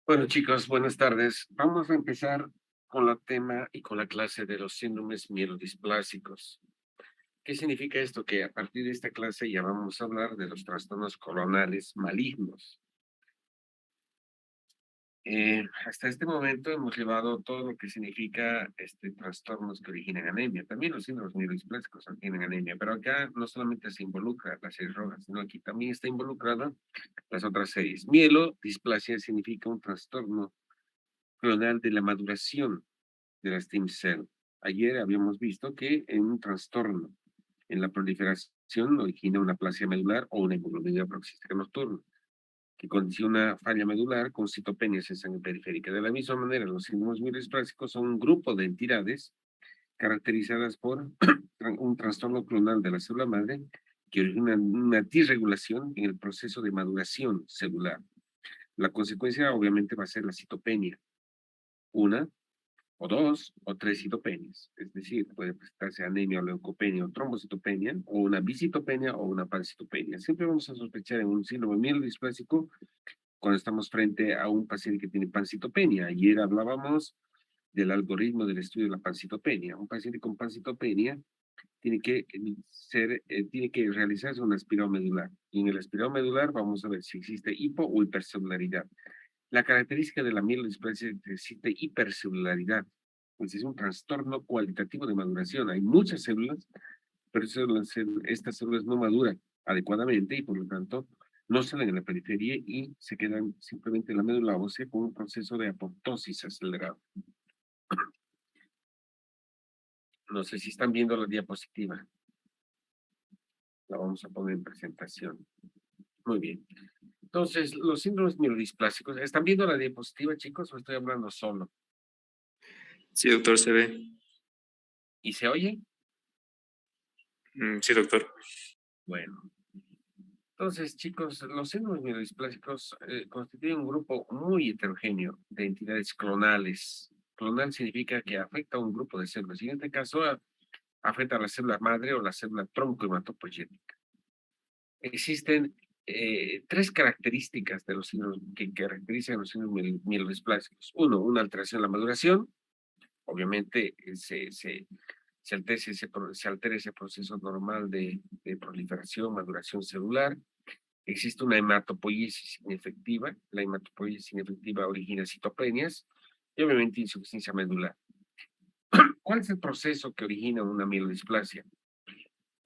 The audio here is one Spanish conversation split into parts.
Bueno, chicos, buenas tardes. Vamos a empezar con la tema y con la clase de los síndromes mielodisplásicos. ¿Qué significa esto? Que a partir de esta clase ya vamos a hablar de los trastornos coronales malignos. Hasta este momento hemos llevado todo lo que significa trastornos que originan anemia. También los síndromes mielodisplásicos originan anemia, pero acá no solamente se involucra la serie roja, sino aquí también está involucrada las otras series. Mielodisplasia significa un trastorno clonal de la maduración de la stem cell. Ayer habíamos visto que en un trastorno en la proliferación origina una aplasia medular o una hemoglobina peroxística nocturna, que condice una falla medular con citopenias en sangre periférica. De la misma manera, los síndromes mielodisplasicos son un grupo de entidades caracterizadas por un trastorno clonal de la célula madre que origina una disregulación en el proceso de maduración celular. La consecuencia obviamente va a ser la citopenia, una o dos o tres citopenias. Es decir, puede presentarse anemia o leucopenia o trombocitopenia, o una bicitopenia o una pancitopenia. Siempre vamos a sospechar en un síndrome mielodisplásico cuando estamos frente a un paciente que tiene pancitopenia. Ayer hablábamos del algoritmo del estudio de la pancitopenia. Un paciente con pancitopenia tiene que realizarse un aspirado medular. Y en el aspirado medular vamos a ver si existe hipo o hipercelularidad. La característica de la mielodisplasia es que existe hipercelularidad, pues es un trastorno cualitativo de maduración. Hay muchas células, pero estas células no maduran adecuadamente y por lo tanto no salen en la periferia y se quedan simplemente en la médula ósea con un proceso de apoptosis acelerado. No sé si están viendo la diapositiva. La vamos a poner en presentación. Muy bien. Entonces, los síndromes mielodisplásicos, ¿están viendo la diapositiva, chicos, o estoy hablando solo? Sí, doctor, se ve. ¿Y se oye? Sí, doctor. Bueno. Entonces, chicos, los síndromes mielodisplásicos constituyen un grupo muy heterogéneo de entidades clonales. Clonal significa que afecta a un grupo de células. Y en este caso, afecta a la célula madre o la célula tronco hematopoyética. Existen tres características de los síndromes que caracterizan los síndromes mielodisplásicos. Uno, una alteración en la maduración. Obviamente, se altera ese proceso normal de proliferación, maduración celular. Existe una hematopoiesis inefectiva. La hematopoiesis inefectiva origina citopenias y obviamente insuficiencia medular. ¿Cuál es el proceso que origina una mielodisplasia?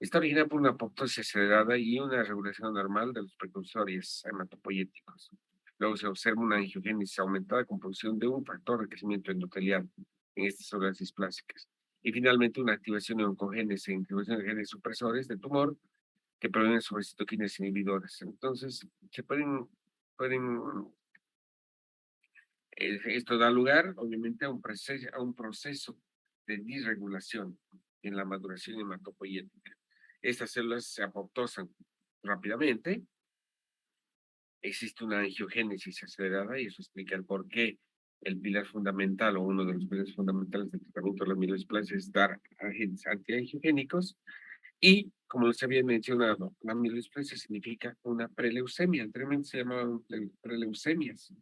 Está originada por una apoptosis acelerada y una regulación normal de los precursores hematopoyéticos. Luego se observa una angiogénesis aumentada con producción de un factor de crecimiento endotelial en estas células displásicas. Y finalmente una activación de oncogenes e inhibición de genes supresores de tumor que provienen sobre citoquinas inhibidoras. Entonces, pueden esto da lugar, obviamente, a un proceso de disregulación en la maduración hematopoyética. Estas células se apoptosan rápidamente, existe una angiogénesis acelerada y eso explica el por qué el pilar fundamental o uno de los pilares fundamentales del tratamiento de la mielodisplasia es dar agentes antiangiogénicos y, como les había mencionado, la mielodisplasia significa una preleucemia. Anteriormente se llamaban preleucemias.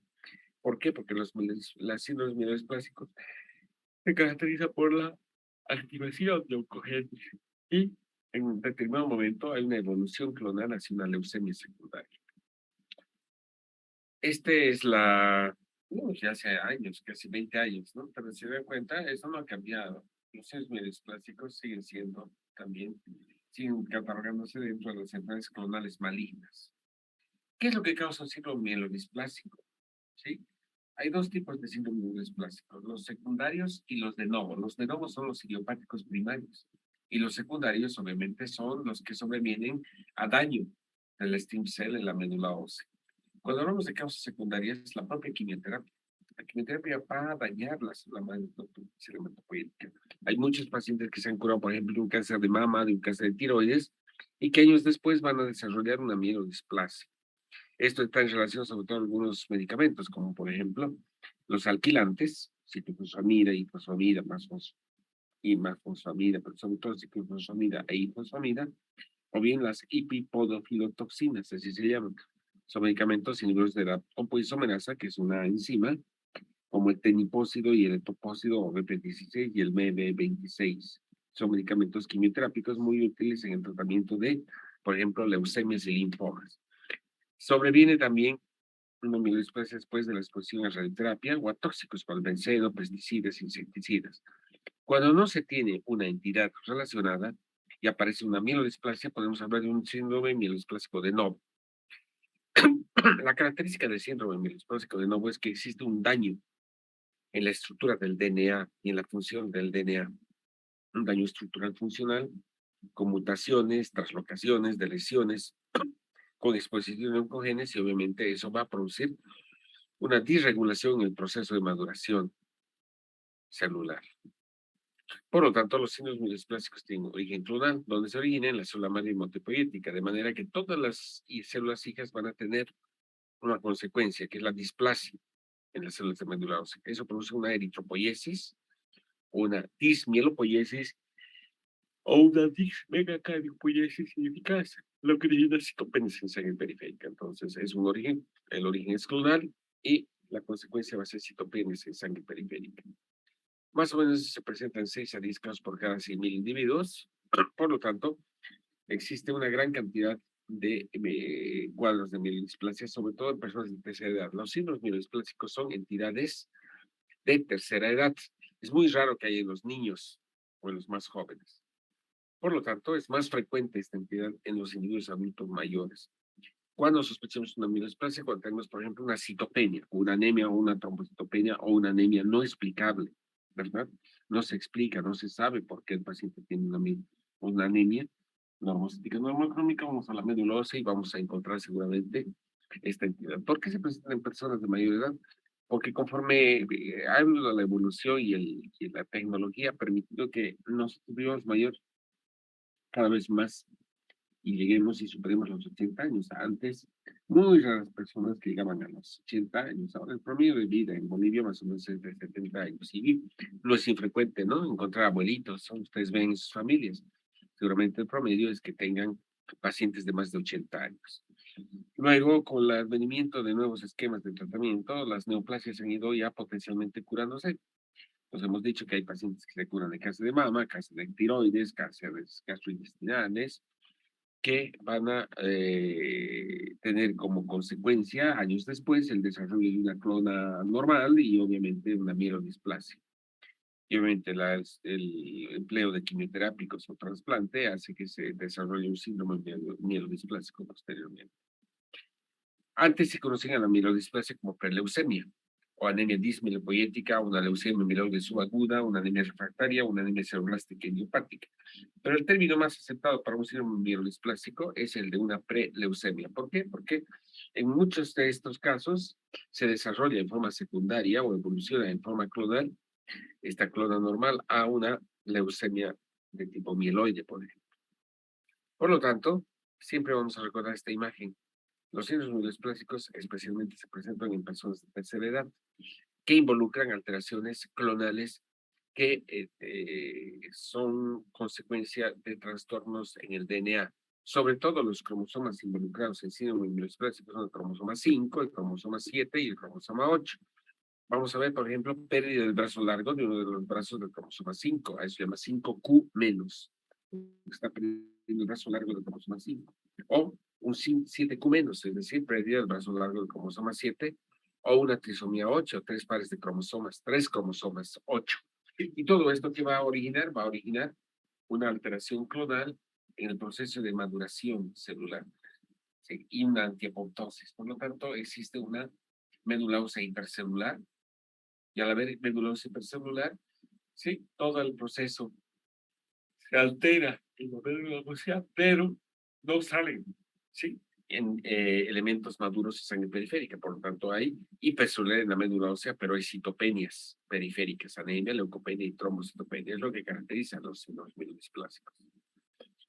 ¿Por qué? Porque las síndromes mielodisplásicos se caracteriza por la activación de oncogenes y en un determinado momento hay una evolución clonal hacia una leucemia secundaria. Este es ya hace años, casi 20 años, ¿no? Pero si se dan cuenta, eso no ha cambiado. Los seres mielodisplásicos siguen siendo también, siguen catalogándose dentro de las enfermedades clonales malignas. ¿Qué es lo que causa un síndrome mielodisplásico? ¿Sí? Hay dos tipos de síndrome mielodisplásico, los secundarios y los de novo. Los de novo son los idiopáticos primarios y los secundarios obviamente son los que sobrevienen a daño del stem cell en la médula ósea. Cuando hablamos de causas secundarias, es la propia quimioterapia. La quimioterapia va a dañar la madre hematopoyética. Hay muchos pacientes que se han curado, por ejemplo, de un cáncer de mama, de un cáncer de tiroides, y que años después van a desarrollar una mielodisplasia. Esto está en relación sobre todo a algunos medicamentos, como por ejemplo los alquilantes, ciclofosfamida, ifosfamida, más fosfamida, pero sobre todo ciclofosfamida e ifosfamida, o bien las hipipodofilotoxinas, así se llaman. Son medicamentos inhibidores de la topoisomerasa, que es una enzima, como el tenipósido y el etopósido o BP16 y el MB26. Son medicamentos quimioterápicos muy útiles en el tratamiento de, por ejemplo, leucemias y linfomas. Sobreviene también una mielodisplasia después de la exposición a radioterapia o a tóxicos como el benceno, pesticidas, insecticidas. Cuando no se tiene una entidad relacionada y aparece una mielodisplasia, podemos hablar de un síndrome mielodisplásico de Novo. La característica del síndrome mielodisplásico de Novo es que existe un daño en la estructura del DNA y en la función del DNA. Un daño estructural funcional con mutaciones, traslocaciones, deleciones, con exposición a oncogenes y obviamente eso va a producir una disregulación en el proceso de maduración celular. Por lo tanto, los signos mielodisplasticos tienen origen clonal, donde se origina en la célula madre hematopoietica, de manera que todas las células hijas van a tener una consecuencia, que es la displasia en las células de médula ósea. Eso produce una eritropoiesis, una dismielopoiesis o una dismegacardiopoiesis ineficaz, lo que origina citopenias en sangre periférica. Entonces, es un origen, el origen es clonal y la consecuencia va a ser citopenias en sangre periférica. Más o menos se presentan 6 a 10 casos por cada 100.000 individuos. Por lo tanto, existe una gran cantidad de cuadros de mielodisplasia, sobre todo en personas de tercera edad. Los síndromes mielodisplásicos son entidades de tercera edad. Es muy raro que haya en los niños o en los más jóvenes. Por lo tanto, es más frecuente esta entidad en los individuos adultos mayores. Cuando sospechamos una mielodisplasia, cuando tenemos, por ejemplo, una citopenia, una anemia o una trombocitopenia o una anemia no explicable, ¿verdad? No se explica, no se sabe por qué el paciente tiene una anemia normocítica normocrónica, vamos a la médula ósea y vamos a encontrar seguramente esta entidad. ¿Por qué se presentan en personas de mayor edad? Porque conforme ha habido la evolución y la tecnología ha permitido que nos vivamos mayor cada vez más y lleguemos y superemos los 80 años. Antes, muy raras personas que llegaban a los 80 años. Ahora el promedio de vida en Bolivia más o menos es de 70 años. Y no es infrecuente, ¿no? Encontrar abuelitos, ustedes ven en sus familias. Seguramente el promedio es que tengan pacientes de más de 80 años. Luego, con el advenimiento de nuevos esquemas de tratamiento, las neoplasias han ido ya potencialmente curándose. Nos hemos dicho que hay pacientes que se curan de cáncer de mama, cáncer de tiroides, cánceres gastrointestinales, que van a tener como consecuencia, años después, el desarrollo de una clona normal y obviamente una mielodisplasia. Y obviamente el empleo de quimioterápicos o trasplante hace que se desarrolle un síndrome mielodisplásico posteriormente. Antes se conocía la mielodisplasia como preleucemia, o anemia dismielipoyética, una leucemia mieloide subaguda, una anemia refractaria, una anemia cerebrástica idiopática. Pero el término más aceptado para un síndrome mielodisplásico es el de una preleucemia. ¿Por qué? Porque en muchos de estos casos se desarrolla en forma secundaria o evoluciona en forma clonal, esta clona normal, a una leucemia de tipo mieloide, por ejemplo. Por lo tanto, siempre vamos a recordar esta imagen. Los síndromes mielodisplasticos especialmente se presentan en personas de tercera edad que involucran alteraciones clonales que son consecuencia de trastornos en el DNA, sobre todo los cromosomas involucrados en síndrome mielodisplásico son el cromosoma 5, el cromosoma 7 y el cromosoma 8. Vamos a ver, por ejemplo, pérdida del brazo largo de uno de los brazos del cromosoma 5, a eso se llama 5Q menos. Está perdiendo el brazo largo del cromosoma 5. O un 7Q menos, es decir, pérdida del brazo largo del cromosoma 7, o una trisomía 8, 3 pares de cromosomas, 3 cromosomas 8. Y todo esto que va a originar una alteración clonal en el proceso de maduración celular, ¿sí? Y una antiapoptosis. Por lo tanto, existe una médula ósea hipercelular y al haber médula ósea hipercelular, ¿sí? Todo el proceso se altera en la médula ósea, pero no salen, ¿sí? En elementos maduros de sangre periférica. Por lo tanto, hay hipercelular en la médula ósea, pero hay citopenias periféricas, anemia, leucopenia y trombocitopenia. Es lo que caracteriza a los síndromes mielodisplásicos.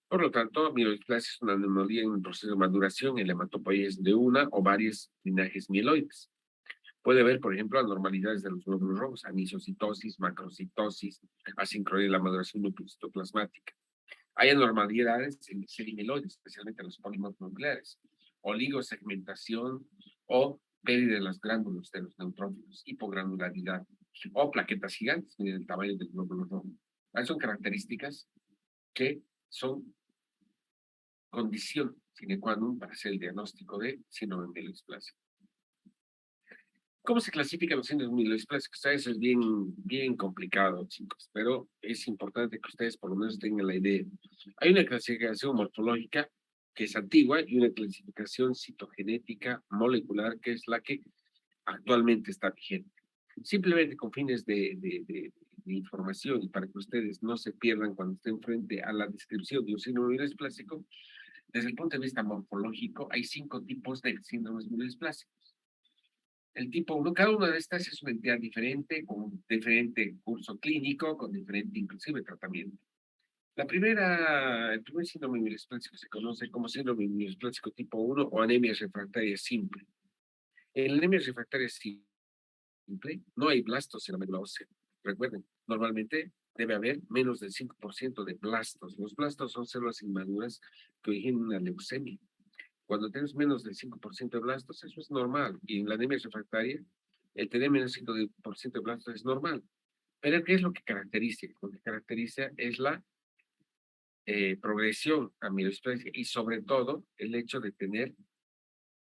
Por lo tanto, mielodisplasia es una anomalía en el proceso de maduración en la hematopoiesis de una o varios linajes mieloides. Puede haber, por ejemplo, anormalidades de los glóbulos rojos, anisocitosis, macrocitosis, asincronía de la maduración nucleocitoplasmática. Hay anormalidades en el mieloides, especialmente en los polímeros nucleares. oligosegmentación o pérdida de las glándulas de los neutrófilos, hipogranularidad o plaquetas gigantes, miren el tamaño del glóbulo rojo. Esas son características que son condición sine qua non para hacer el diagnóstico de síndrome mielodisplásico. ¿Cómo se clasifican los síndromes mielodisplásicos? Eso es bien complicado, chicos, pero es importante que ustedes por lo menos tengan la idea. Hay una clasificación morfológica que es antigua y una clasificación citogenética molecular que es la que actualmente está vigente. Simplemente con fines de información y para que ustedes no se pierdan cuando estén frente a la descripción de un síndrome mielodisplásico, desde el punto de vista morfológico hay 5 tipos de síndromes mielodisplásicos. El tipo 1, cada una de estas es una entidad diferente, con diferente curso clínico, con diferente inclusive tratamiento. El primer síndrome mielodisplásico se conoce como síndrome mielodisplásico tipo 1 o anemia refractaria simple. En la anemia refractaria simple no hay blastos en la médula ósea. Recuerden, normalmente debe haber menos del 5% de blastos. Los blastos son células inmaduras que originan una leucemia. Cuando tienes menos del 5% de blastos, eso es normal. Y en la anemia refractaria, el tener menos del 5% de blastos es normal. Pero ¿qué es lo que caracteriza? Lo que caracteriza es la progresión a mielodisplásica y sobre todo el hecho de tener,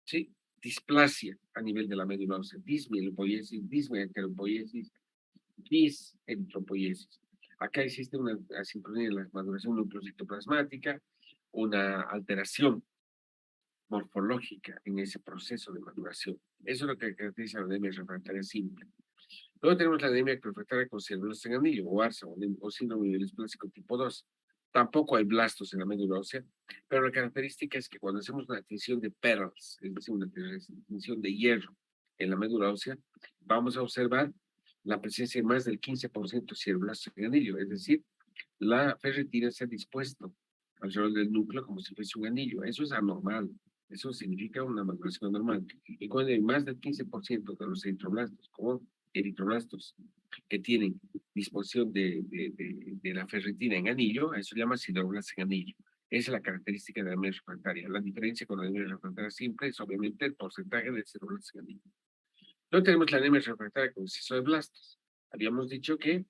¿sí?, displasia a nivel de la médula ósea, dismielipoiesis, dismeheteropoiesis, diseritropoiesis. Acá existe una asincronía en la maduración nucleocitoplasmática, una alteración morfológica en ese proceso de maduración. Eso es lo que caracteriza la anemia refractaria simple. Luego tenemos la anemia refractaria con cianuro en anillo, o ARSA, o síndrome mielodisplásico tipo 2. Tampoco hay blastos en la médula ósea, pero la característica es que cuando hacemos una tinción de pearls, es decir, una tinción de hierro en la médula ósea, vamos a observar la presencia de más del 15% de cianoblastos en anillo, es decir, la ferritina se ha dispuesto alrededor del núcleo como si fuese un anillo. Eso es anormal. Eso significa una maduración normal. Y cuando hay más del 15% de los eritroblastos, como eritroblastos, que tienen disposición de la ferritina en anillo, eso se llama sideroblastos en anillo. Esa es la característica de la anemia refractaria. La diferencia con la anemia refractaria simple es obviamente el porcentaje de sideroblastos en anillo. Luego tenemos la anemia refractaria con exceso de blastos. Habíamos dicho que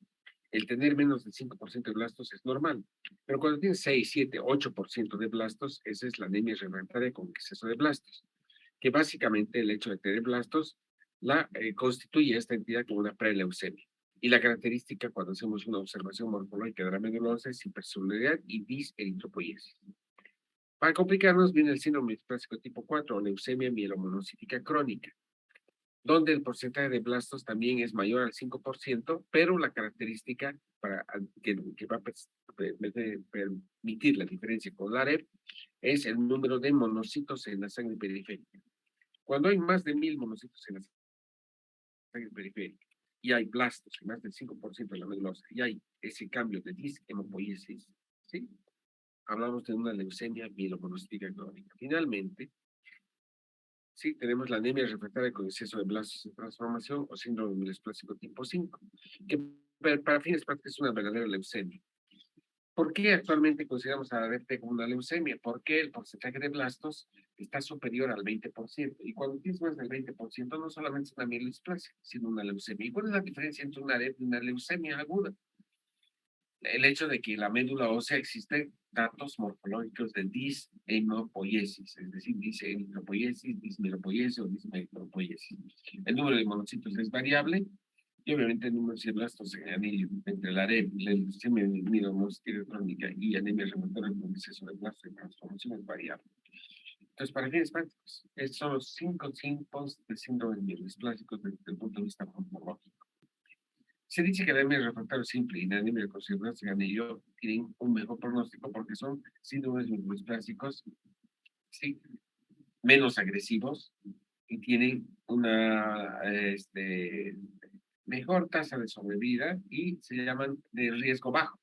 el tener menos del 5% de blastos es normal, pero cuando tienes 6, 7, 8% de blastos, esa es la anemia refractaria con exceso de blastos, que básicamente el hecho de tener blastos la constituye esta entidad como una preleucemia. Y la característica cuando hacemos una observación morfológica de la médula ósea es hipercelularidad y diseritropoiesis. Para complicarnos viene el síndrome displásico tipo 4 o leucemia mielomonocítica crónica, donde el porcentaje de blastos también es mayor al 5%, pero la característica que va a permitir la diferencia con la AREP es el número de monocitos en la sangre periférica. Cuando hay más de 1000 monocitos en la sangre periférica y hay blastos en más del 5% de la médula ósea y hay ese cambio de dishemopoiesis, ¿sí?, hablamos de una leucemia mielomonocítica crónica. Finalmente, sí, tenemos la anemia refractaria con exceso de blastos en transformación o síndrome mielodisplásico tipo 5, que para fines prácticos es una verdadera leucemia. ¿Por qué actualmente consideramos a la AREP como una leucemia? Porque el porcentaje de blastos está superior al 20%. Y cuando tienes más del 20%, no solamente es una mielodisplasia, sino una leucemia. ¿Y cuál es la diferencia entre una AREP y una leucemia aguda? El hecho de que en la médula ósea existen datos morfológicos de dishemopoiesis, es decir, diseritropoiesis, dismelopoiesis o dismetropoiesis. El número de monocitos es variable y obviamente el número de blastos en anillo entre la AREP, la leucemia mielomonocítica crónica y anemia refractaria con exceso de blastos de transformación es variable. Entonces, para fines prácticos, estos son los 5 tipos de síndromes mielodisplásicos desde el punto de vista morfológico. Se dice que la anemia refractaria simple y la anemia con cirrosis en anillo tienen un mejor pronóstico porque son síndromes mielodisplasicos, sí, menos agresivos y tienen una mejor tasa de sobrevida y se llaman de riesgo bajo.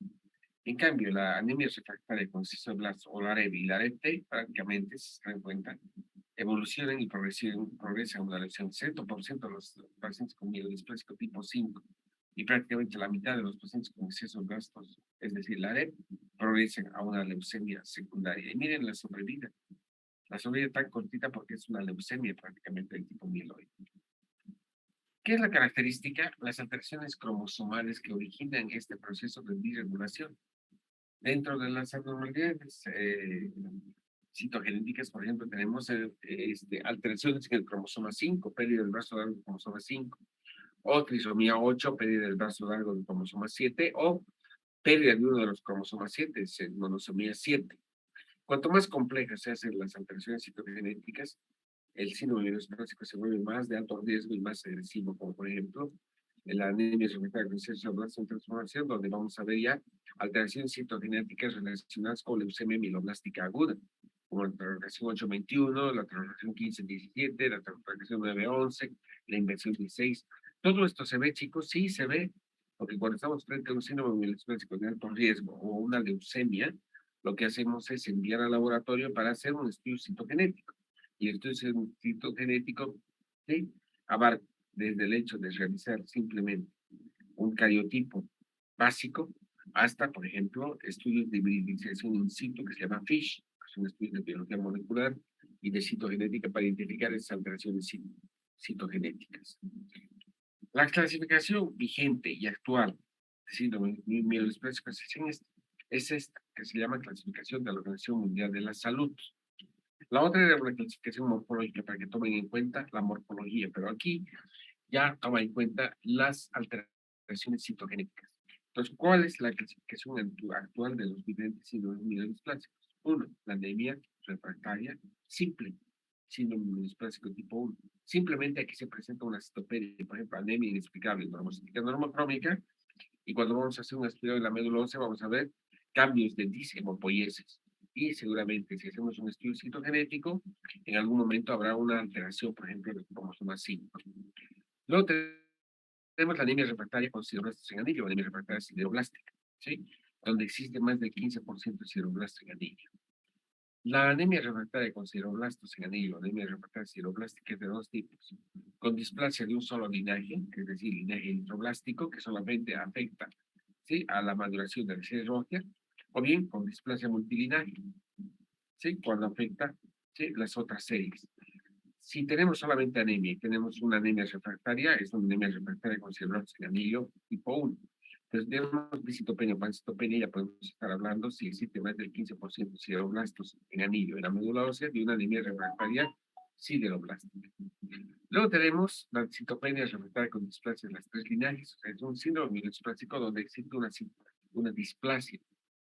En cambio, la anemia refractaria con exceso de blastos o la AREB y la AREP prácticamente, si se dan cuenta, evolucionan y progresan a una lesión. 100% de los pacientes con mielodisplásico tipo 5 y prácticamente la mitad de los pacientes con exceso de blastos, es decir, la AREP, progresan a una leucemia secundaria. Y miren la sobrevida. La sombrilla tan cortita porque es una leucemia prácticamente del tipo mieloide. ¿Qué es la característica? Las alteraciones cromosomales que originan este proceso de disregulación. Dentro de las abnormalidades citogenéticas, por ejemplo, tenemos alteraciones en el cromosoma 5, pérdida del brazo largo del cromosoma 5, o trisomía 8, pérdida del brazo largo del cromosoma 7, o pérdida de uno de los cromosomas 7, monosomía 7. Cuanto más complejas se hacen las alteraciones citogenéticas, el síndrome mieloespásico se vuelve más de alto riesgo y más agresivo, como por ejemplo la anemia refractaria con célula en transformación, donde vamos a ver ya alteraciones citogenéticas relacionadas con leucemia mieloblástica aguda, como la translocación 821, la translocación 1517, la translocación 911, la inversión 16. Todo esto se ve, chicos, sí se ve, porque cuando estamos frente a un síndrome mieloespásico de alto riesgo o una leucemia, lo que hacemos es enviar al laboratorio para hacer un estudio citogenético. Y el estudio citogenético, ¿sí?, abarca desde el hecho de realizar simplemente un cariotipo básico hasta, por ejemplo, estudios de hibridización in situ que se llama FISH, que son estudios de biología molecular y de citogenética para identificar esas alteraciones citogenéticas. La clasificación vigente y actual de síndrome mieloespásico es esta, que se llama clasificación de la Organización Mundial de la Salud. La otra era una clasificación morfológica para que tomen en cuenta la morfología, pero aquí ya toma en cuenta las alteraciones citogenéticas. Entonces, ¿cuál es la clasificación actual de los diferentes síndromes mieloespásicos? Uno, la anemia refractaria simple, síndrome mieloespásico tipo 1. Simplemente aquí se presenta una citopenia, por ejemplo, anemia inexplicable, normocítica normocrómica, y cuando vamos a hacer un estudio de la médula ósea vamos a ver cambios de dishemopoiesis. Y seguramente si hacemos un estudio citogenético, en algún momento habrá una alteración, por ejemplo, del cromosoma 5. Luego tenemos la anemia refractaria con sideroblastos en anillo, anemia refractaria sideroblástica, ¿sí? Donde existe más del 15% de sideroblastos en anillo. La anemia refractaria con sideroblastos en anillo, anemia refractaria sideroblástica es de dos tipos. Con displasia de un solo linaje, es decir, linaje eritroblástico, que solamente afecta, ¿sí?, a la maduración de la serie roja, o bien con displasia multilinaje, ¿sí?, cuando afecta, ¿sí?, las otras series. Si tenemos solamente anemia y tenemos una anemia refractaria, es una anemia refractaria con sideroblastos en anillo tipo 1. Entonces, tenemos bicitopenia o pancitopenia, ya podemos estar hablando si existe más del 15% de sideroblastos en anillo en la médula ósea de una anemia refractaria sideroblástica. Luego tenemos la citopenia refractaria con displasia de las tres linajes. O sea, es un síndrome mieloespásico donde existe una displasia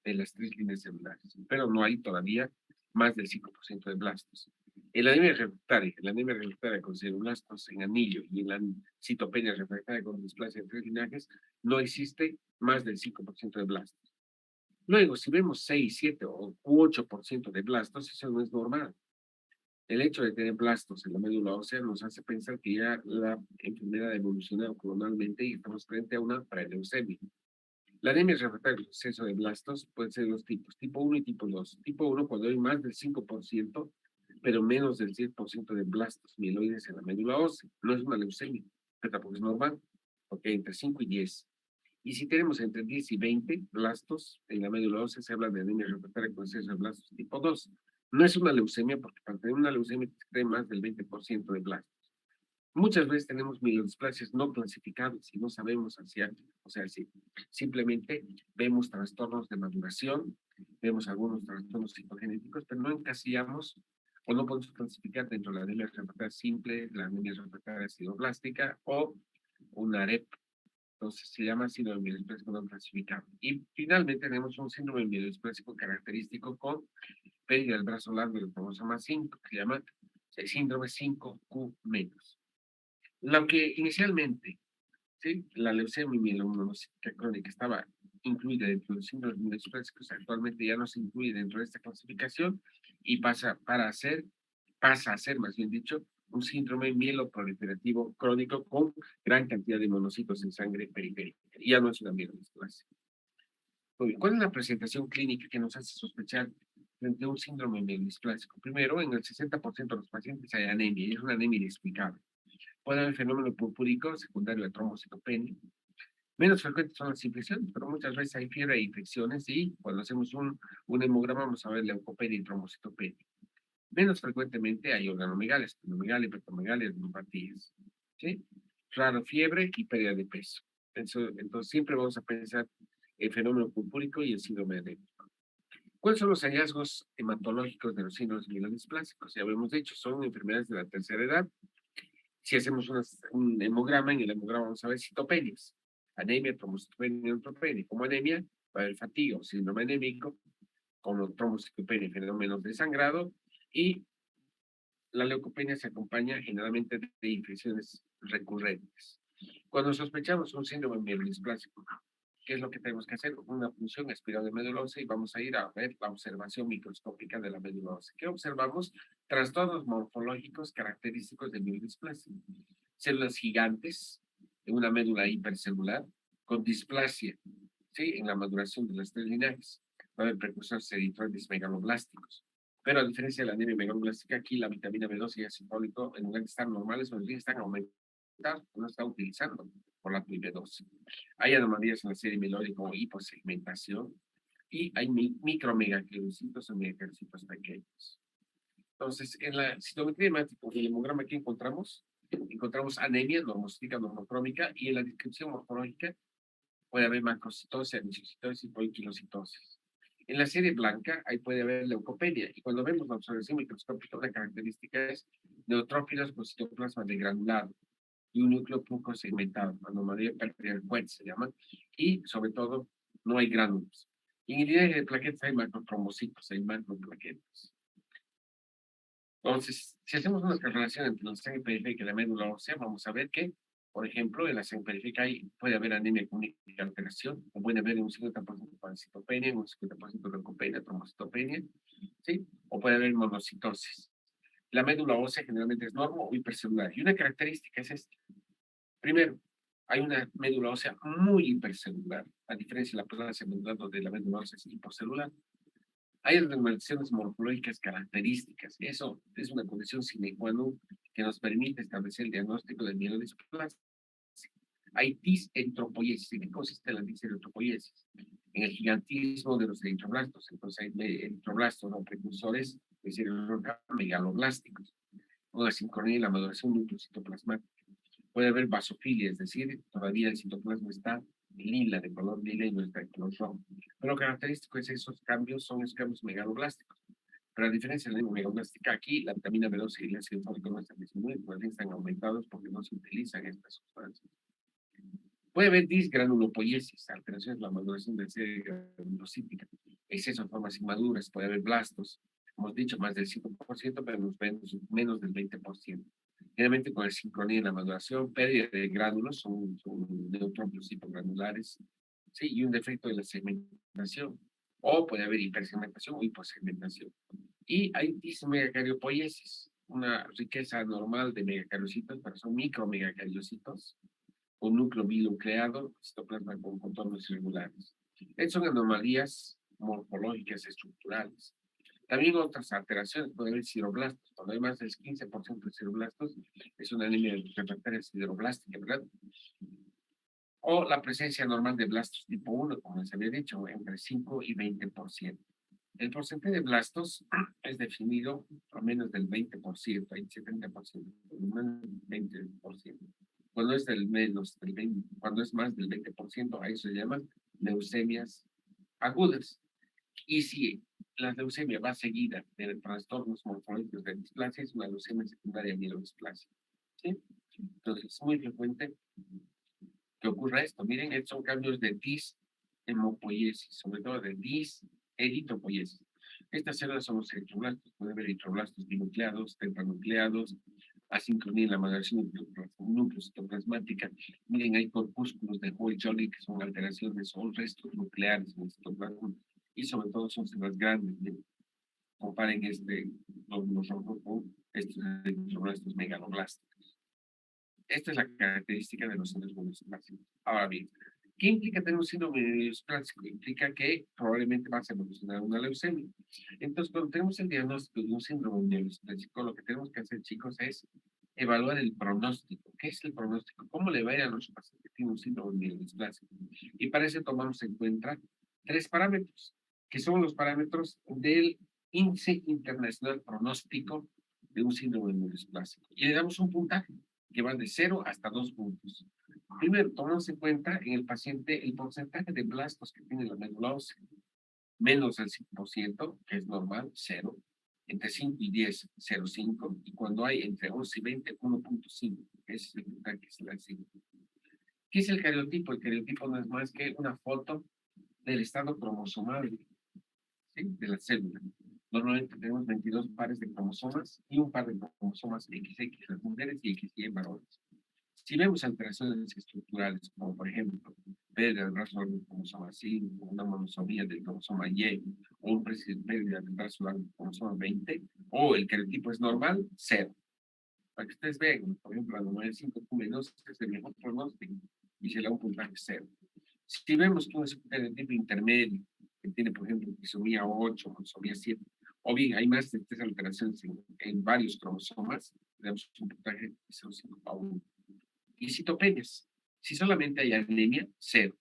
de las tres líneas celulares, pero no hay todavía más del 5% de blastos. En la anemia refractaria con sideroblastos en anillo y en la citopenia refractaria con displasia de tres linajes, no existe más del 5% de blastos. Luego, si vemos 6, 7 u 8% de blastos, eso no es normal. El hecho de tener blastos en la médula ósea nos hace pensar que ya la enfermedad ha evolucionado clonalmente y estamos frente a una preleucemia. La anemia refractaria con exceso de blastos puede ser de dos tipos, tipo 1 y tipo 2. Tipo 1 cuando hay más del 5%, pero menos del 10% de blastos mieloides en la médula ósea. No es una leucemia, pero tampoco es normal, porque entre 5 y 10. Y si tenemos entre 10 y 20 blastos en la médula ósea, se habla de anemia refractaria con exceso de blastos tipo 2. No es una leucemia, porque para tener una leucemia se cree más del 20% de blastos. Muchas veces tenemos mielodisplasias no clasificables y no sabemos hacia, o sea, si simplemente vemos trastornos de maduración, vemos algunos trastornos psicogenéticos, pero no encasillamos o no podemos clasificar dentro de la anemia refractaria simple, la anemia refractaria sideroblástica o una AREP. Entonces se llama síndrome mieloespásico no clasificado. Y finalmente tenemos un síndrome mieloespásico característico con pérdida del brazo largo del cromosoma 5, que se llama el síndrome 5Q-. Lo que inicialmente, ¿sí?, la leucemia mielomonocítica crónica estaba incluida dentro de los síndromes mieloespásicos, actualmente ya no se incluye dentro de esta clasificación y pasa a ser, más bien dicho, un síndrome mieloproliferativo crónico con gran cantidad de monocitos en sangre periférica. Y ya no es una mielodisplasia. Muy bien, ¿cuál es la presentación clínica que nos hace sospechar de un síndrome mielodisplásico? Primero, en el 60% de los pacientes hay anemia, y es una anemia inexplicable. Puede haber fenómeno purpúrico secundario a trombocitopenia. Menos frecuentes son las infecciones, pero muchas veces hay fiebre e infecciones y cuando hacemos un hemograma vamos a ver leucopenia y trombocitopenia. Menos frecuentemente hay organomegalias, esplenomegalia, hepatomegalia, neuropatías. ¿Sí? Raro fiebre y pérdida de peso. Entonces siempre vamos a pensar el fenómeno purpúrico y el síndrome de Lemme. ¿Cuáles son los hallazgos hematológicos de los síndromes mielodisplásicos? Ya habíamos dicho, son enfermedades de la tercera edad. Si hacemos un hemograma, en el hemograma vamos a ver citopenias, anemia, trombocitopenia, neutropenia. Como anemia, va a haber fatiga o síndrome anémico, con trombocitopenia, fenómenos de sangrado, y la leucopenia se acompaña generalmente de infecciones recurrentes. Cuando sospechamos un síndrome mielodisplásico, ¿qué es lo que tenemos que hacer? Una punción espiral de médula ósea y vamos a ir a ver la observación microscópica de la médula ósea. ¿Qué observamos? Trastornos morfológicos característicos de mielodisplasia. Células gigantes en una médula hipercelular con displasia, ¿sí? En la maduración de las tres linajes. Va a haber precursores eritroides megaloblásticos. Pero a diferencia de la anemia megaloblástica, aquí la vitamina B12 y ácido fólico, en lugar de estar normales, más bien están aumentados, no está utilizando por la B12. Hay anomalías en la serie mieloide como hiposegmentación y hay micromegaquerocitos o megaquerocitos pequeños. Entonces, en la citometría hemática, en el hemograma que encontramos anemia normocítica, normocrómica, y en la descripción morfológica puede haber macrocitosis, anisocitosis y poliquilocitosis. En la serie blanca, ahí puede haber leucopenia, y cuando vemos la observación microscópica, una característica es neutrófilos con citoplasma de granulado y un núcleo poco segmentado, anomalía pérdida del cuerpo se llama, y sobre todo no hay gránulos. Y en el linaje de plaquetas hay macrotrombocitos, hay macroplaquetas. Entonces, si hacemos una correlación entre la sangre periférica y la médula ósea, vamos a ver que, por ejemplo, en la sangre periférica puede haber anemia con única alteración, o puede haber un 50% de pancitopenia, un 50% de leucopenia, trombocitopenia, ¿sí? O puede haber monocitosis. La médula ósea generalmente es normo o hipercelular. Y una característica es esta. Primero, hay una médula ósea muy hipercelular, a diferencia de la plasia medular donde la médula ósea es hipocelular. Hay determinaciones morfológicas características. Eso es una condición sine qua non que nos permite establecer el diagnóstico de mielodisplasia. Hay diseritropoiesis. ¿En qué consiste la diseritropoiesis? En el gigantismo de los eritroblastos. Entonces hay eritroblastos no precursores, es decir, megaloblásticos. Una sincronía en la maduración nucleocitoplasmática. Puede haber vasofilia, es decir, todavía el citoplasma está lila, de color lila y no está de color rojo. Pero lo característico es esos cambios, son esos cambios megaloblásticos. Pero a diferencia de la megaloblástica, aquí la vitamina B12 y el ácido fólico no están disminuidos, más bien están aumentados porque no se utilizan estas sustancias. Puede haber disgranulopoiesis, alteraciones de la maduración del serie granulocítica, exceso de formas inmaduras, puede haber blastos, hemos dicho más del 5%, pero menos del 20%. Generalmente con la sincronía en la maduración, pérdida de gránulos, son neutrófilos hipogranulares, ¿sí? Y un defecto de la segmentación. O puede haber hipersegmentación o hiposegmentación. Y hay dismegacariopoiesis, una riqueza anormal de megacariocitos, pero son micromegacariocitos, un núcleo binucleado, citoplasma con contornos irregulares. Estas son anomalías morfológicas estructurales. También otras alteraciones, puede haber sideroblastos. Cuando hay más del 15% de sideroblastos, es una anemia refractaria sideroblástica, ¿verdad? O la presencia normal de blastos tipo 1, como les había dicho, entre 5 y 20%. El porcentaje de blastos es definido a menos del 20%, hay 70%, menos del 20%. Cuando es del menos del 20, cuando es más del 20%, a eso se llaman leucemias agudas. Y si la leucemia va seguida de trastornos morfológicos de displasia, es una leucemia secundaria mielodisplasia. ¿Sí? Entonces, es muy frecuente que ocurra esto. Miren, estos son cambios de dishemopoiesis, sobre todo de diseritropoiesis. Estas células son los eritroblastos, puede haber eritroblastos binucleados, tetranucleados, asincronía en la maduración nucleocitoplasmática. Miren, hay corpúsculos de Hoyle-Jolly que son alteraciones, son restos nucleares en el citoplasma y sobre todo son células grandes. Comparen los rojos con estos megaloblásticos. Esta es la característica de los síndromes mielodisplasicos. Ahora bien, ¿qué implica tener un síndrome mielodisplásico? Implica que probablemente vas a evolucionar una leucemia. Entonces, cuando tenemos el diagnóstico de un síndrome mielodisplásico, lo que tenemos que hacer, chicos, es evaluar el pronóstico. ¿Qué es el pronóstico? ¿Cómo le va a ir a nuestro paciente que tiene un síndrome mielodisplásico? Y para eso tomamos en cuenta tres parámetros, que son los parámetros del Índice Internacional Pronóstico de un síndrome inmunoesplásico. Y le damos un puntaje que va de 0 hasta 2 puntos. Primero, tomamos en cuenta en el paciente el porcentaje de blastos que tiene la médula ósea. Menos del 5%, que es normal, 0. Entre 5 y 10, 0,5. Y cuando hay entre 11 y 20, 1,5. Ese es el puntaje que se le asigna. ¿Qué es el cariotipo? El cariotipo no es más que una foto del estado cromosomal, ¿sí? De la célula. Normalmente tenemos 22 pares de cromosomas y un par de cromosomas XX las mujeres y XY en varones. Si vemos alteraciones estructurales, como por ejemplo, pérdida del brazo largo del cromosoma 5, una monosomía del cromosoma Y, o un pérdida del brazo largo del cromosoma 20, o el cariotipo es normal, 0. Para que ustedes vean, por ejemplo, la normal 5 menos es el mejor pronóstico y se le da un puntaje 0. Si vemos que es un cariotipo intermedio, que tiene, por ejemplo, trisomía 8, monosomía 7, o bien hay más de 3 alteraciones en varios cromosomas, le damos un puntaje de 0,5 a 1. Y citopenias. Si solamente hay anemia, 0.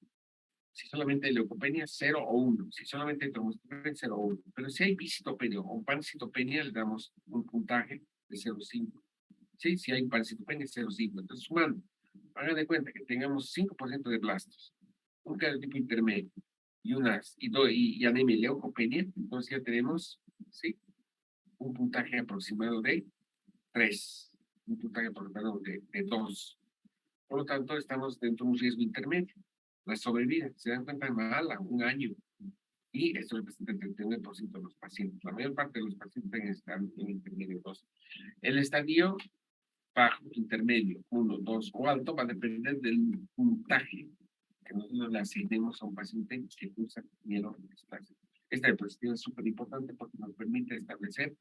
Si solamente hay leucopenia, 0 o 1. Si solamente hay trombocitopenia, 0 o 1. Pero si hay bicitopenia o pancitopenia, le damos un puntaje de 0,5. ¿Sí? Si hay pancitopenia, 0,5. Entonces, sumando, hagan de cuenta que tengamos 5% de blastos, un cariotipo intermedio y anemia y leucopenia, entonces ya tenemos, ¿sí? Un puntaje aproximado de 3. Un puntaje aproximado de 2. Por lo tanto, estamos dentro de un riesgo intermedio. La sobrevida, se dan cuenta, mala, un año. Y esto representa el 39% de los pacientes. La mayor parte de los pacientes están en intermedio 2. El estadio bajo, intermedio, 1, 2 o alto va a depender del puntaje que nosotros le asignemos a un paciente que cursa mielodisplasía. Esta diapositiva es súper importante porque nos permite establecer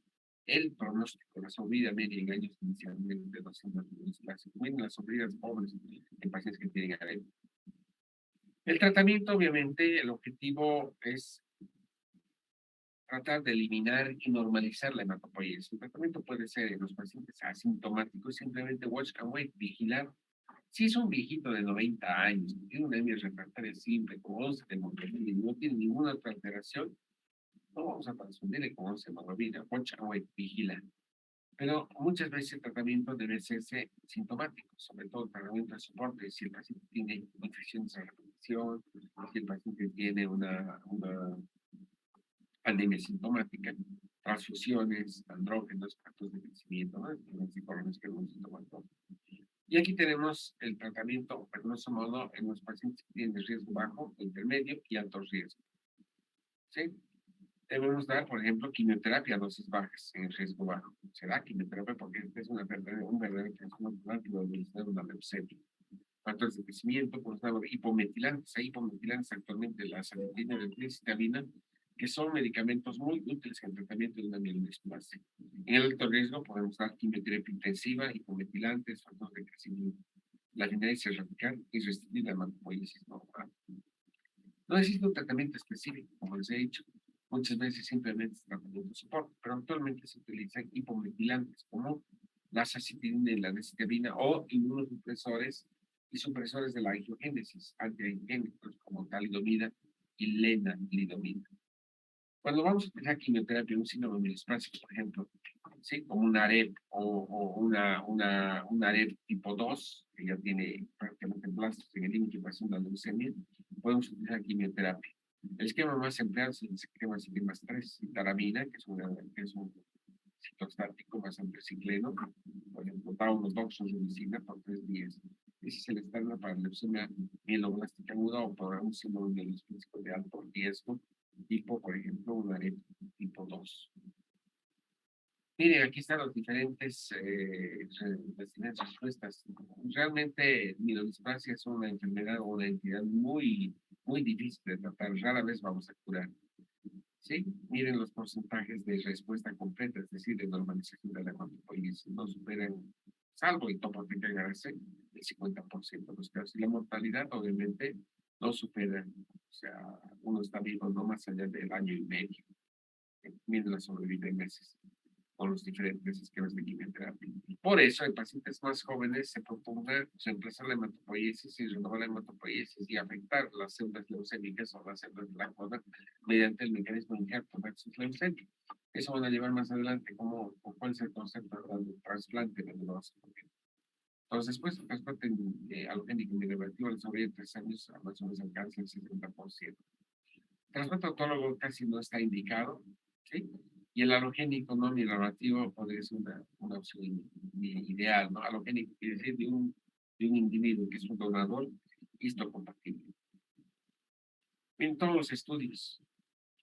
el pronóstico, la sobrevida media en años inicialmente de 200 mielodisplasía. Miren las sobrevidas pobres en pacientes que tienen anemia. El tratamiento, obviamente, el objetivo es tratar de eliminar y normalizar la hematopoiesis. El tratamiento puede ser en los pacientes asintomáticos, simplemente watch and wait, vigilar. Si es un viejito de 90 años, que tiene una anemia refractaria simple, con 11 de hemoglobina y no tiene ninguna otra alteración, no vamos a transfundirle con 11 de hemoglobina, watch and wait, vigila. Pero muchas veces el tratamiento debe serse sintomático, sobre todo el tratamiento de soporte, si el paciente tiene infecciones a repetición, si el paciente tiene una anemia sintomática, transfusiones, andrógenos, factores de crecimiento, ¿no? Y aquí tenemos el tratamiento, a grosso modo, en los pacientes que tienen riesgo bajo, intermedio y alto riesgo. ¿Sí? Debemos dar, por ejemplo, quimioterapia a dosis bajas en riesgo bajo. Se da quimioterapia porque este es un verdadero trastorno que va a evolucionar una leucemia. Factores de crecimiento, por ejemplo, hipometilantes. Hay hipometilantes actualmente, la salitina y la tricitabina, que son medicamentos muy útiles en el tratamiento de una mielodisplasía. En el alto riesgo podemos dar quimioterapia intensiva, hipometilantes, factores de crecimiento. La finalidad es erradicar y restringir la hematopoiesis normal. No existe un tratamiento específico, como les he dicho. Muchas veces simplemente es tratamiento de soporte, pero actualmente se utilizan hipometilantes como la sacitilina y la decitabina o inmunosupresores y supresores de la angiogénesis, antiangiogénicos como talidomida y lenalidomida. Cuando vamos a utilizar quimioterapia en un síndrome mielodisplásico, por ejemplo, ¿sí? Como un AREP o un AREP tipo 2, que ya tiene prácticamente blastos en el límite para hacer una leucemia, podemos utilizar quimioterapia. El esquema más empleado es el esquema más 3, citarabina, que es un citostático más anticicleno, por ejemplo, taurodoxorubicina por 3 días. Ese es el estándar para la leucemia mieloblástica aguda o para un síndrome mielodisplásico de alto riesgo, tipo, por ejemplo, una AREP tipo 2. Miren, aquí están las diferentes respuestas. Realmente, mielodisplasia es una enfermedad o una entidad muy, muy difícil de tratar. Rara vez vamos a curar. ¿Sí? Miren los porcentajes de respuesta completa, es decir, de normalización de la hematopoiesis. No superan, salvo el topo que llegarse, el 50% de los casos. Y la mortalidad, obviamente, no supera. O sea, uno está vivo no más allá del año y medio. Miren la sobrevida en meses con los diferentes esquemas de quimioterapia. Por eso, en pacientes más jóvenes se propone reemplazar la hematopoiesis y renovar la hematopoiesis y afectar las células leucémicas o las células de la coda mediante el mecanismo de injerto versus leucemia. Eso van a llevar más adelante, cuál es el concepto del trasplante venuloso. Entonces, pues, el trasplante alogénico minerativo al sobre 3 años, a más o menos alcanza el 60%. El trasplante autólogo casi no está indicado, ¿sí? Y el halogénico no minerativo podría ser una opción ideal, ¿no? Halogénico quiere decir de un individuo que es un donador histocompatible. En todos los estudios,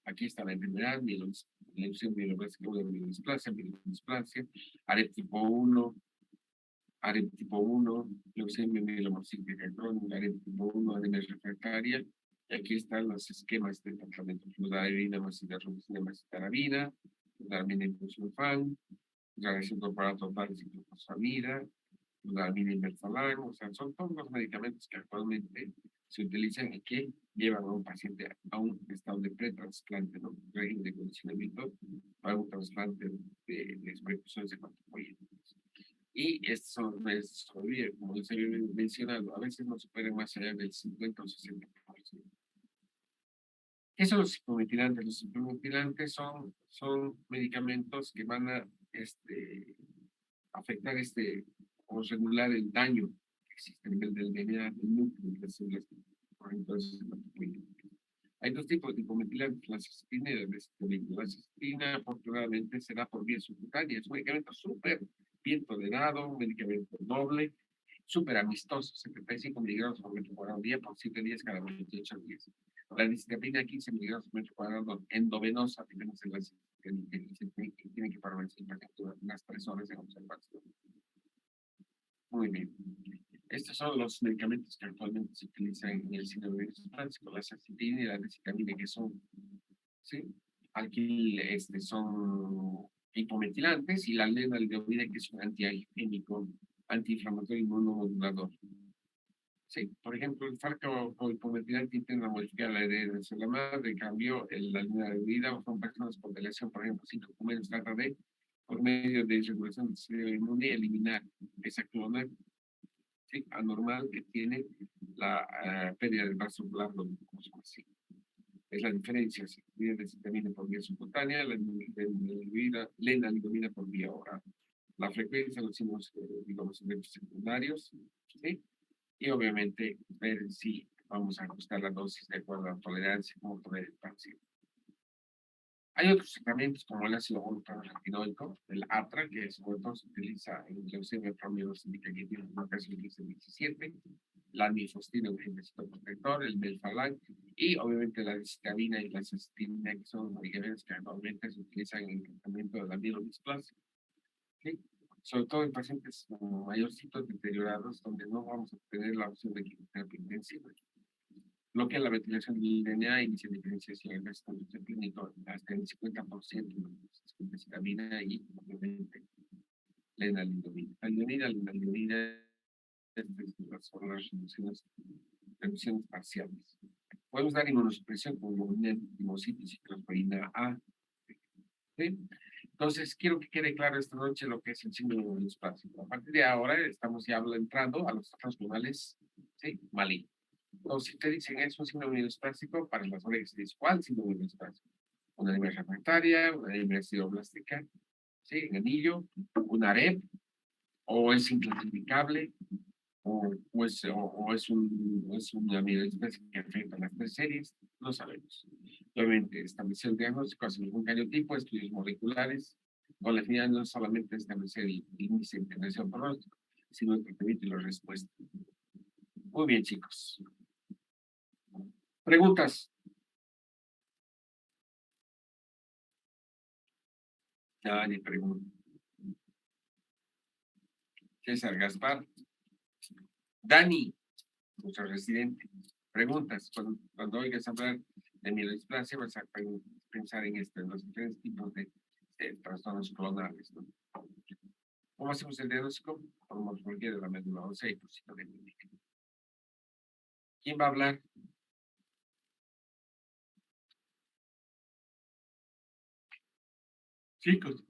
aquí está la enfermedad, leucemia mieloblástica, mielodisplasia, AREP tipo 1, AREP tipo 1, leucemia mielomorcítica crónica, AREP tipo 1, anemia refractaria. Y aquí están los esquemas de tratamiento: fludarabina, macillarubicina, macitarabina, fludarabina impulsulfan, radiación corporal total, ciclofosfamida, fludarabina y melphalan. O sea, son todos los medicamentos que actualmente se utilizan y que llevan a un paciente a un estado de pretransplante, ¿no? Régimen de condicionamiento para un trasplante de expresiones hematopoyéticas. Y estos son, como les había mencionado, a veces no superan más allá del 50 o 60%. ¿Qué son los hiperventilantes? Los hiperventilantes son medicamentos que van a afectar o regular el daño que existe a nivel del DNA, del núcleo de las células, por ejemplo, hay dos tipos de hipometilantes, la azacitidina y la descitabina. La azacitidina, afortunadamente, se da por vía subcutánea. Es un medicamento súper bien tolerado, un medicamento noble, súper amistoso, 75 miligramos por metro cuadrado día por 7 días cada 28 días. La descitabina, 15 miligramos por metro cuadrado endovenosa, tenemos en la que tiene que permanecer durante unas 3 horas en observación. Muy bien. Estos son los medicamentos que actualmente se utilizan en el síndrome de clásico, la azacitidina y la descitabina, que son, ¿sí? Aquí son hipometilantes, y la lenalidomida, que es un antiagénico, antiinflamatorio inmunomodulador. Sí, por ejemplo, el fármaco hipometilante intenta modificar la herencia de la madre. En cambio, la lenalidomida son personas con deleción, por ejemplo, 5 trata de, por medio de regulación del sistema inmune, eliminar esa clona, ¿sí?, anormal que tiene la pérdida del vaso blando. Es la diferencia: si vitamina por vía subcutánea, la lenalidomida por vía oral. La frecuencia, los signos, digamos, eventos secundarios, ¿sí? Y obviamente ver si vamos a ajustar la dosis de acuerdo a la tolerancia, como tolera el paciente. Hay otros tratamientos como el ácido retinoico, el ATRA, que sobre todo se utiliza en leucemia promielocítica, que tiene una casi 17, la nifostina, un agente protector, el melphalan, y obviamente la descitabina y la azacitidina, que son medicamentos que actualmente se utilizan en el tratamiento de la mielodisplasia, ¿sí? Sobre todo en pacientes mayorcitos deteriorados, donde no vamos a tener la opción de quimioterapia intensiva. Bloquea la ventilación del DNA, inicia diferenciación en el estudio clínico hasta el 50% de descitabina y, obviamente, lenalidomida. La lenalidomida son las reducciones parciales. Podemos dar inmunosupresión con globulina timocito, ciclosporina A. ¿Sí? Entonces, quiero que quede claro esta noche lo que es el síndrome del espacio. A partir de ahora, estamos ya entrando a los trastornos globales, ¿sí?, malignos. Entonces, si te dicen es un síndrome espástico, para las orejas, ¿cuál síndrome espástico? Una anemia refractaria, una anemia acidoblástica, ¿sí?, en anillo, un AREP, o es inclasificable, o es una mieloespásica que afecta a las 3 series, no sabemos. Obviamente, establecer el diagnóstico, hacer algún cariotipo, estudios moleculares, con la finalidad no solamente establecer el índice de intervención pronóstico, sino el tratamiento y la respuesta. Muy bien, chicos. ¿Preguntas? Nadie pregunta. César Gaspar. Dani, nuestro residente. Preguntas. Cuando oigas hablar de mielodisplasia, vas a pensar en los diferentes tipos de trastornos clonales, ¿no? ¿Cómo hacemos el diagnóstico? Por morfología de la médula ósea y por citogenética. ¿Quién va a hablar? Chicos.